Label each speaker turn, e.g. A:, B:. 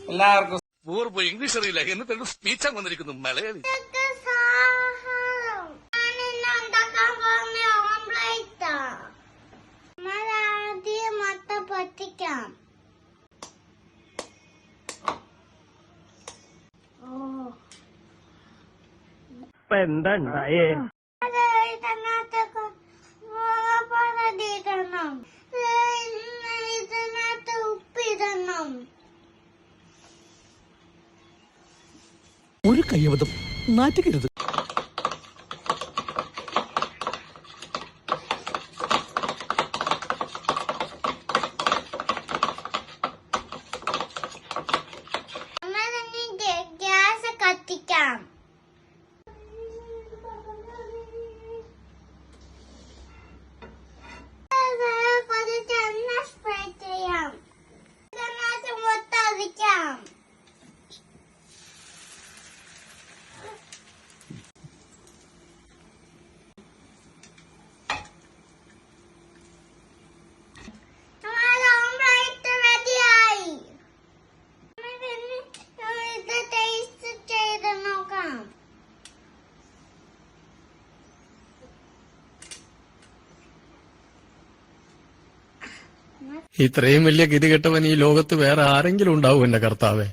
A: എല്ലാവർക്കും
B: പൂർവ്വ ഇംഗ്ലീഷ് അറിയില്ല എന്നിട്ട് സ്പീച്ച് വന്നിരിക്കുന്നു മലയാളി.
C: പൊട്ടിക്കാം.
D: എന്താ ഉണ്ടായേ?
C: ഇതിനകത്ത് ഉപ്പിടണം.
E: ഒരു കയ്യബദ്ധം നാറ്റുകരുത്.
C: ഗ്യാസ് കത്തിക്കാം. സ്പ്രേ ചെയ്യാം. ഇതിനകത്ത് മൊത്തം
E: ഇത്രയും വലിയ ഗതികെട്ടവൻ ഈ ലോകത്ത് വേറെ ആരെങ്കിലും ഉണ്ടാവും എന്റെ കർത്താവേ?